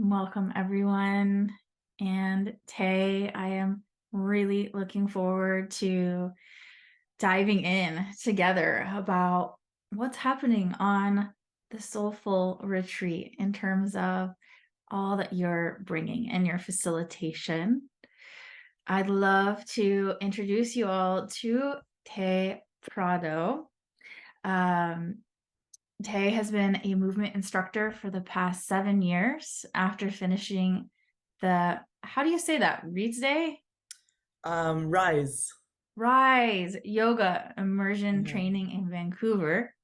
Welcome, everyone. And Tay, I am really looking forward to diving in together about what's happening on the Soulful retreat in terms of all that you're bringing and your facilitation. I'd love to introduce you all to Tay Prado. Um, Tay has been a movement instructor for the past 7 years after finishing how do you say that? Reed's Day? Rise. Rise yoga immersion Yeah. training in Vancouver.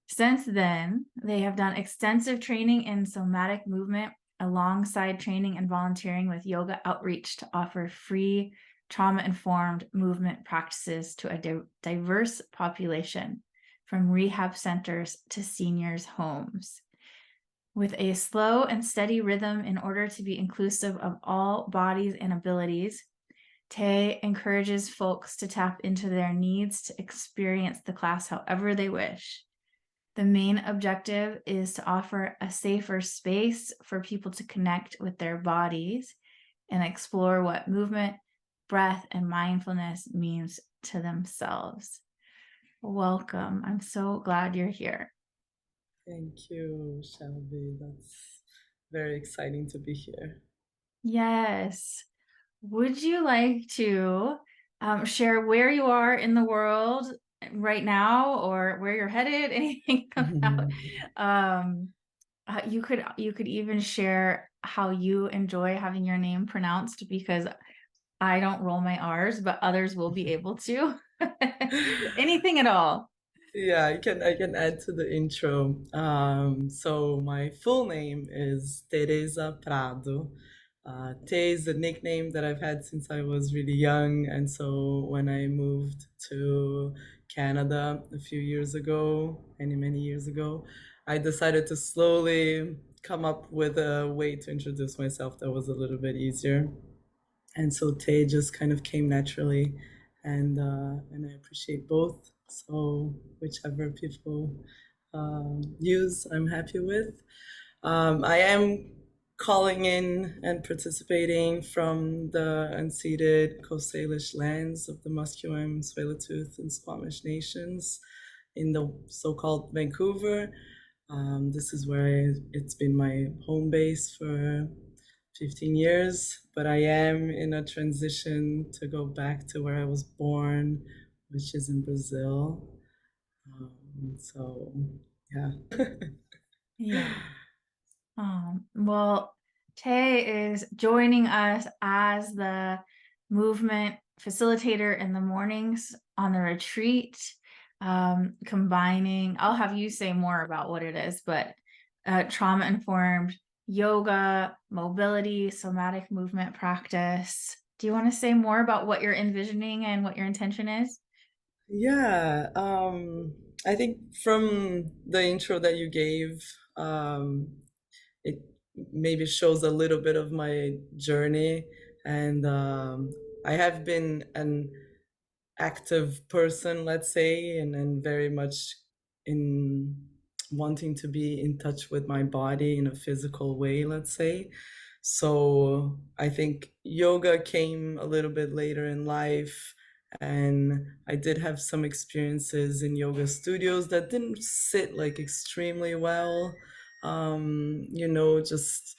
Since then, they have done extensive training in somatic movement alongside training and volunteering with yoga outreach to offer free trauma-informed movement practices to a diverse population, from rehab centers to seniors' homes. With a slow and steady rhythm in order to be inclusive of all bodies and abilities, Tay encourages folks to tap into their needs to experience the class however they wish. The main objective is to offer a safer space for people to connect with their bodies and explore what movement, breath, and mindfulness means to themselves. Welcome. I'm so glad you're here. Thank you, Shelby. That's very exciting to be here. Yes. Would you like to share where you are in the world right now or where you're headed? Anything about um, you could even share how you enjoy having your name pronounced because I don't roll my R's, but others will be able to. Anything at all. Yeah, I can add to the intro. So my full name is Teresa Prado. Te is a nickname that I've had since I was really young, and so when I moved to Canada a few years ago, many years ago, I decided to slowly come up with a way to introduce myself that was a little bit easier. And so Tay just kind of came naturally, and I appreciate both. So whichever people use, I'm happy with. I am calling in and participating from the unceded Coast Salish lands of the Musqueam, Tsleil-Waututh, and Squamish nations in the so-called Vancouver. This is where it's been my home base for 15 years, but I am in a transition to go back to where I was born, which is in Brazil. So, yeah. Yeah. Well, Tay is joining us as the movement facilitator in the mornings on the retreat, combining, I'll have you say more about what it is, but trauma-informed yoga, mobility, somatic movement practice. Do you want to say more about what you're envisioning and what your intention is? Yeah, I think from the intro that you gave, it maybe shows a little bit of my journey. And I have been an active person, let's say, and very much in wanting to be in touch with my body in a physical way, let's say. So I think yoga came a little bit later in life. And I did have some experiences in yoga studios that didn't sit like extremely well. Just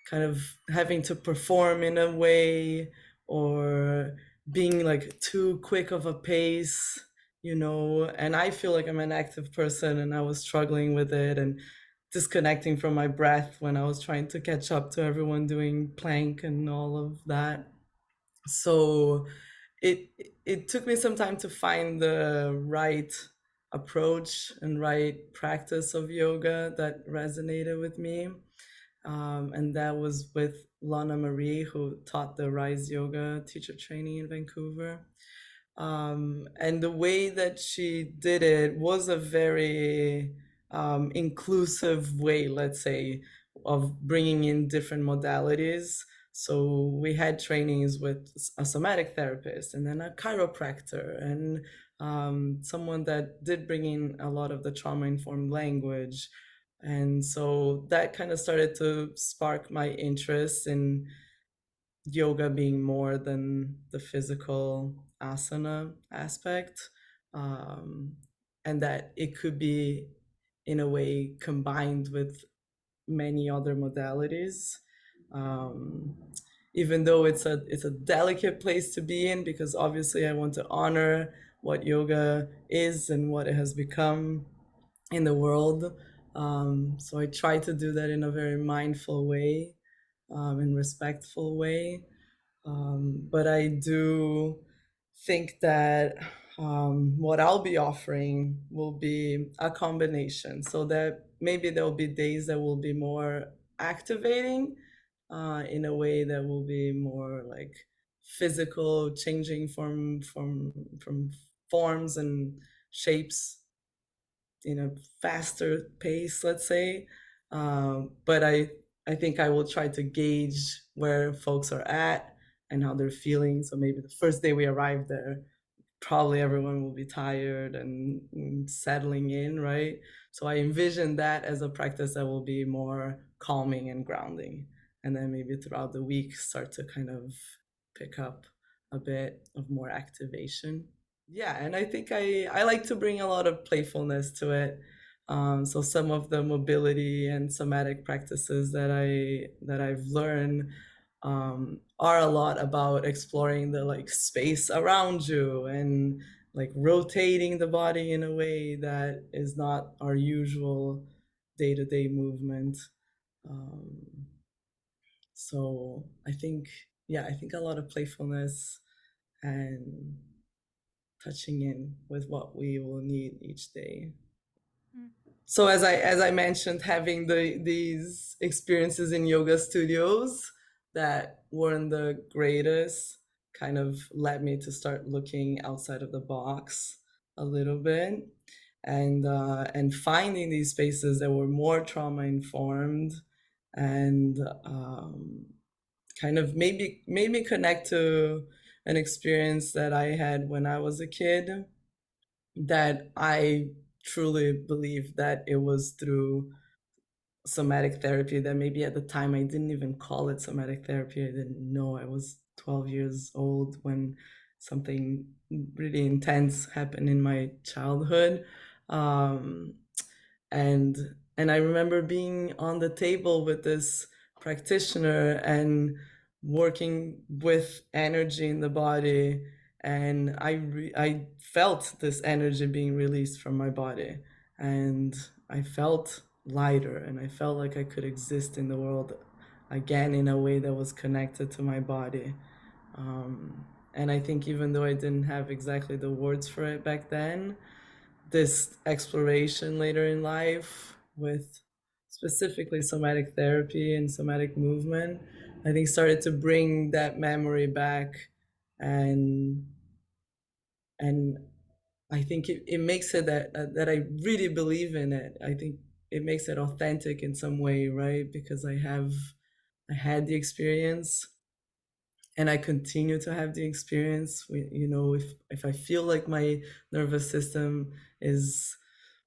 kind of having to perform in a way or being like too quick of a pace, and I feel like I'm an active person and I was struggling with it and disconnecting from my breath when I was trying to catch up to everyone doing plank and all of that. So it it took me some time to find the right approach and right practice of yoga that resonated with me. And that was with Lana Marie, who taught the Rise Yoga teacher training in Vancouver. And the way that she did it was a very inclusive way, let's say, of bringing in different modalities. So we had trainings with a somatic therapist and then a chiropractor and someone that did bring in a lot of the trauma informed language And so that kind of started to spark my interest in yoga being more than the physical asana aspect, um, and that it could be in a way combined with many other modalities. um, Even though it's a delicate place to be in, because obviously I want to honor what yoga is and what it has become in the world. So I try to do that in a very mindful way, and respectful way. But I do think that what I'll be offering will be a combination, so that maybe there'll be days that will be more activating, in a way that will be more like physical, changing from forms and shapes in a faster pace, let's say. But I think I will try to gauge where folks are at and how they're feeling. So maybe the first day we arrive there, probably everyone will be tired and settling in, right? So I envision that as a practice that will be more calming and grounding. And then maybe throughout the week, start to kind of pick up a bit of more activation. Yeah, and I think I like to bring a lot of playfulness to it. So some of the mobility and somatic practices that I've learned are a lot about exploring the like space around you, and like rotating the body in a way that is not our usual day-to-day movement. Um, so I think, yeah, I think a lot of playfulness and touching in with what we will need each day. Mm. So as I mentioned, having these experiences in yoga studios that weren't the greatest kind of led me to start looking outside of the box a little bit, and finding these spaces that were more trauma informed, and kind of maybe made me connect to an experience that I had when I was a kid, that I truly believe that it was through somatic therapy, that maybe at the time I didn't even call it somatic therapy. I didn't know. I was 12 years old when something really intense happened in my childhood. Um, and and I remember being on the table with this practitioner and working with energy in the body, and I felt this energy being released from my body, and I felt lighter, and I felt like I could exist in the world again in a way that was connected to my body. And I think even though I didn't have exactly the words for it back then, this exploration later in life with specifically somatic therapy and somatic movement, I think started to bring that memory back, and and I think it makes it that I really believe in it. I think it makes it authentic in some way, right? Because I had the experience, and I continue to have the experience. If I feel like my nervous system is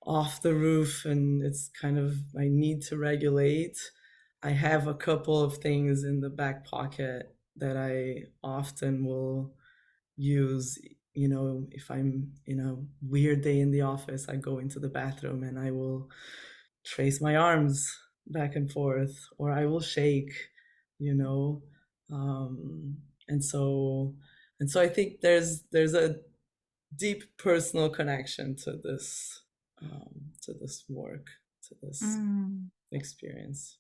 off the roof and it's kind of I need to regulate, I have a couple of things in the back pocket that I often will use. If I'm in a weird day in the office, I go into the bathroom and I will trace my arms back and forth, or I will shake, you know. Um, and so I think there's a deep personal connection to this work, to this Mm. experience.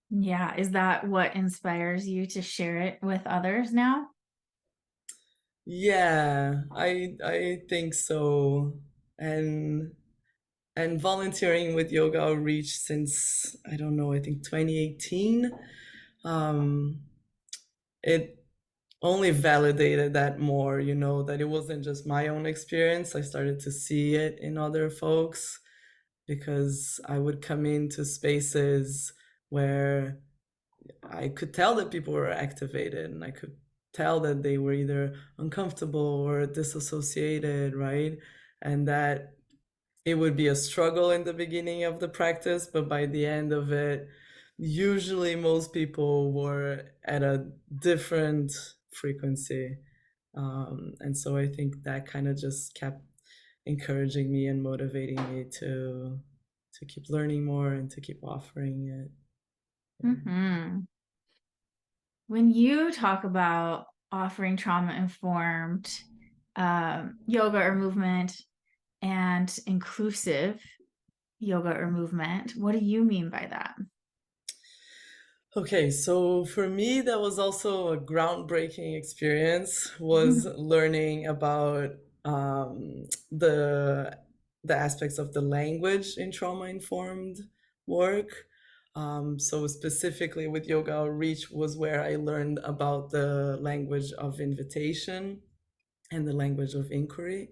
Yeah. Is that what inspires you to share it with others now? Yeah, I think so. And volunteering with Yoga Outreach since, I don't know, I think 2018. Um, it only validated that more, that it wasn't just my own experience. I started to see it in other folks, because I would come into spaces where I could tell that people were activated, and I could tell that they were either uncomfortable or disassociated, right? And that it would be a struggle in the beginning of the practice, but by the end of it, usually most people were at a different frequency. And so I think that kind of just kept encouraging me and motivating me to keep learning more and to keep offering it. Yeah. Hmm. When you talk about offering trauma-informed yoga or movement and inclusive yoga or movement, what do you mean by that? Okay, so for me, that was also a groundbreaking experience, was learning about um, the the aspects of the language in trauma-informed work. So specifically with Yoga Outreach was where I learned about the language of invitation and the language of inquiry.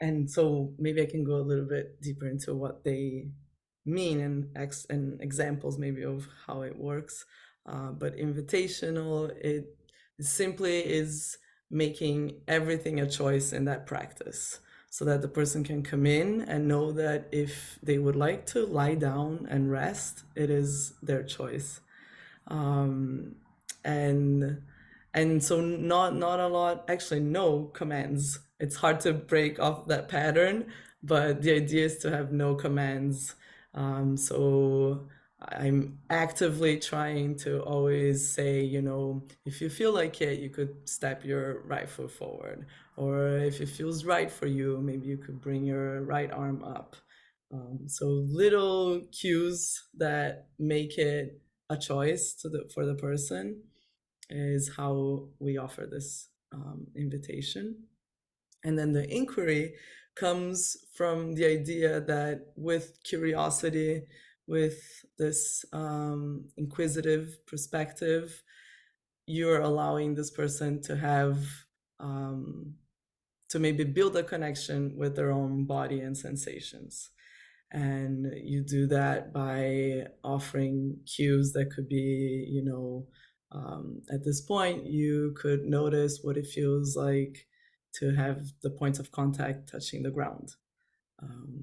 And so maybe I can go a little bit deeper into what they mean and examples maybe of how it works. But invitational, it simply is making everything a choice in that practice so that the person can come in and know that if they would like to lie down and rest, it is their choice. um, and so not a lot, actually no commands. It's hard to break off that pattern, but the idea is to have no commands. So I'm actively trying to always say, if you feel like it, you could step your right foot forward, or if it feels right for you, maybe you could bring your right arm up. So little cues that make it a choice for the person is how we offer this invitation. And then the inquiry comes from the idea that with curiosity, with this inquisitive perspective, you're allowing this person to have to maybe build a connection with their own body and sensations. And you do that by offering cues that could be, at this point, you could notice what it feels like to have the points of contact touching the ground.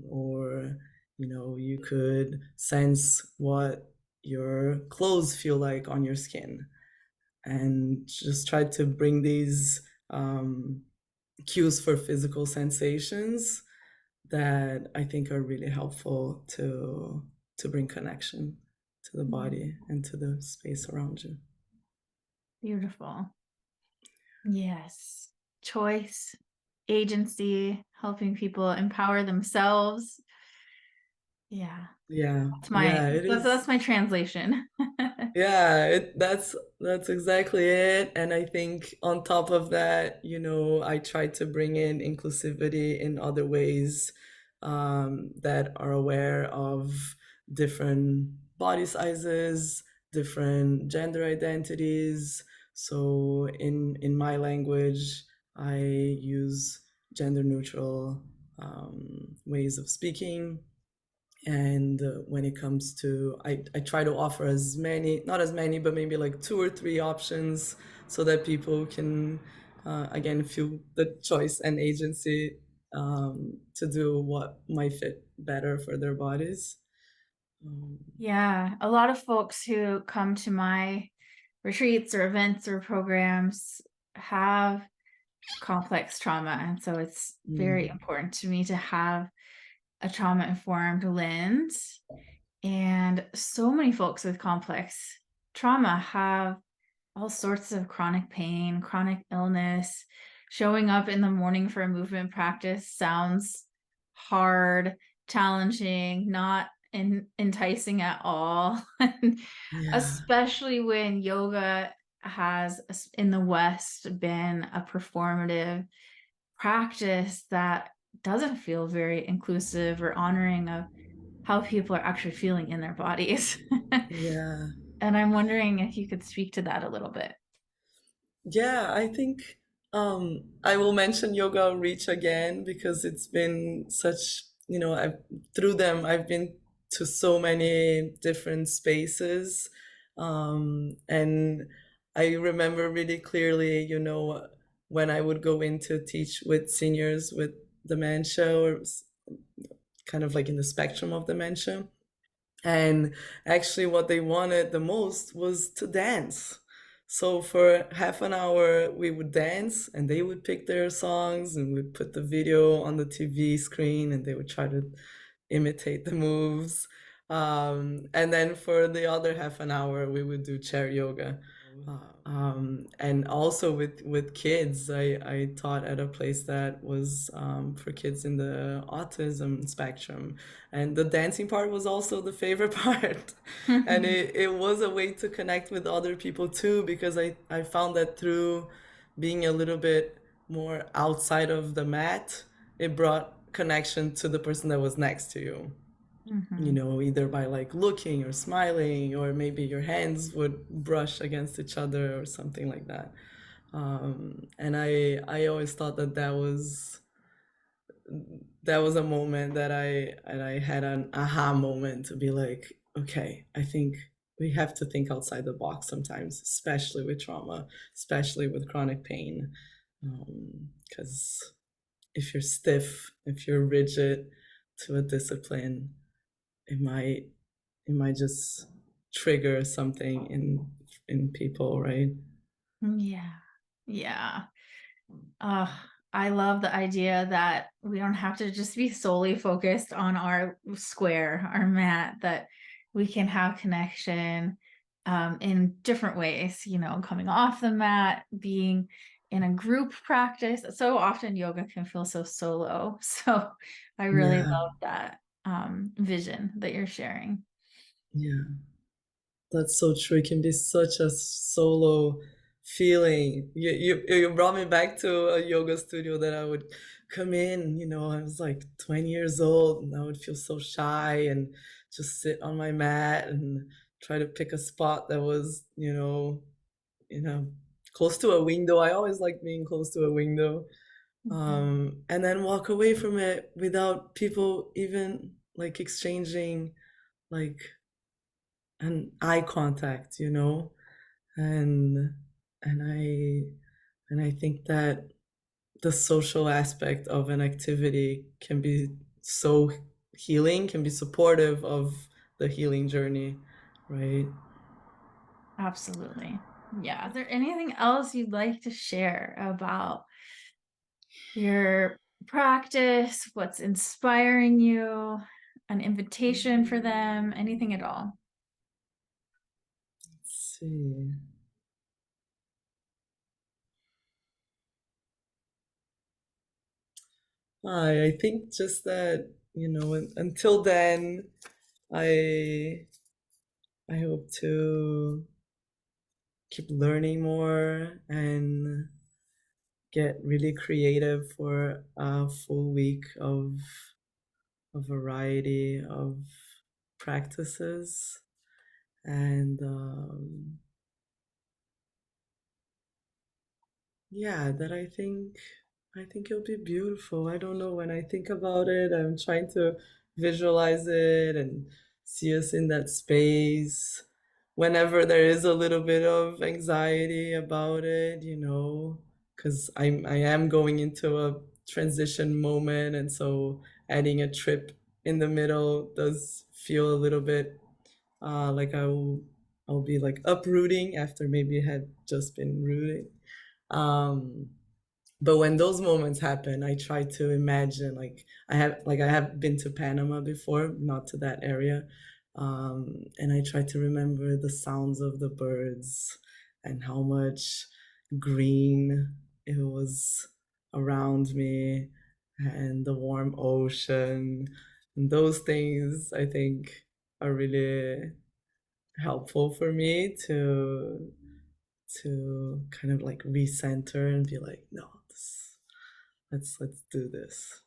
Or, you could sense what your clothes feel like on your skin and just try to bring these cues for physical sensations that I think are really helpful to bring connection to the body and to the space around you. Beautiful. Yes. Choice, agency, helping people empower themselves. Yeah. Yeah, That's my yeah, it that's is. my translation. Yeah, that's exactly it. And I think on top of that, I try to bring in inclusivity in other ways that are aware of different body sizes, different gender identities. So in my language, I use gender neutral ways of speaking. And when it comes to, I try to offer as many, not as many, but maybe like 2 or 3 options so that people can again feel the choice and agency to do what might fit better for their bodies. um, Yeah, a lot of folks who come to my retreats or events or programs have complex trauma, and so it's very mm, important to me to have a trauma-informed lens. And so many folks with complex trauma have all sorts of chronic pain, chronic illness. Showing up in the morning for a movement practice sounds hard, challenging, not enticing at all. yeah, Especially when yoga has, in the West, been a performative practice that doesn't feel very inclusive or honoring of how people are actually feeling in their bodies. yeah. And I'm wondering if you could speak to that a little bit. Yeah, I think I will mention Yoga Reach again because it's been such, through them, I've been to so many different spaces. And I remember really clearly, when I would go in to teach with seniors with dementia or kind of like in the spectrum of dementia. And actually, what they wanted the most was to dance. So for half an hour, we would dance and they would pick their songs and we'd put the video on the TV screen and they would try to imitate the moves. And then for the other half an hour, we would do chair yoga. And also with kids, I taught at a place that was for kids in the autism spectrum. And the dancing part was also the favorite part. And it was a way to connect with other people too, because I found that through being a little bit more outside of the mat, it brought connection to the person that was next to you, either by like looking or smiling, or maybe your hands would brush against each other or something like that. And I always thought that was a moment that I had an aha moment to be like, okay, I think we have to think outside the box sometimes, especially with trauma, especially with chronic pain, because if you're stiff, if you're rigid to a discipline, it might just trigger something in people, right? Yeah. Yeah. Uh, I love the idea that we don't have to just be solely focused on our square, our mat, that we can have connection in different ways, coming off the mat, being in a group practice. So often yoga can feel so solo. So I really Yeah, love that vision that you're sharing. yeah, that's so true. It can be such a solo feeling. You brought me back to a yoga studio that I would come in. I was like 20 years old, and I would feel so shy and just sit on my mat and try to pick a spot that was, you know, close to a window. I always like being close to a window. Mhm. And then walk away from it without people even like exchanging like an eye contact, and and I and I think that the social aspect of an activity can be so healing, can be supportive of the healing journey, right? Absolutely. Yeah. Is there anything else you'd like to share about your practice, what's inspiring you, an invitation for them, anything at all? Let's see. I think just that, until then, I I hope to keep learning more and get really creative for a full week of a variety of practices. And yeah, that I think it'll be beautiful. I don't know, when I think about it, I'm trying to visualize it and see us in that space. Whenever there is a little bit of anxiety about it, because I am going into a transition moment, and so adding a trip in the middle does feel a little bit like I'll be like uprooting after maybe had just been rooting. Um, but when those moments happen, I try to imagine, like I have been to Panama before, not to that area, and I try to remember the sounds of the birds and how much green it was around me, and the warm ocean. And those things I think are really helpful for me to kind of like recenter and be like, no, let's do this.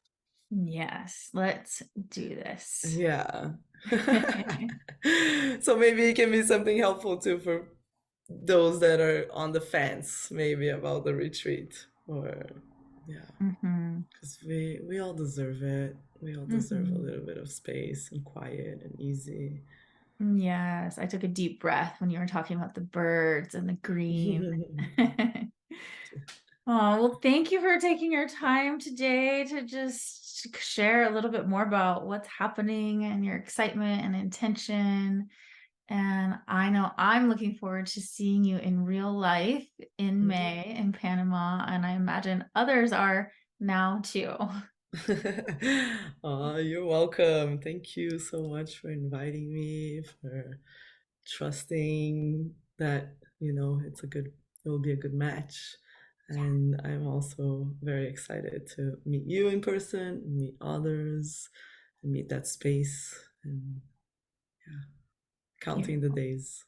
Yes, let's do this. Yeah. So maybe it can be something helpful too for those that are on the fence, maybe about the retreat, or yeah, Hmm. because we all deserve it. We all deserve a Hmm. little bit of space and quiet and easy. Yes, I took a deep breath when you were talking about the birds and the green. Oh, well, thank you for taking your time today to just share a little bit more about what's happening and your excitement and intention. And I know I'm looking forward to seeing you in real life in Mhm. May in Panama, and I imagine others are now too. Oh, you're welcome. Thank you so much for inviting me, for trusting that, it will be a good match. And I'm also very excited to meet you in person, meet others, and meet that space, and yeah, counting the Beautiful. days.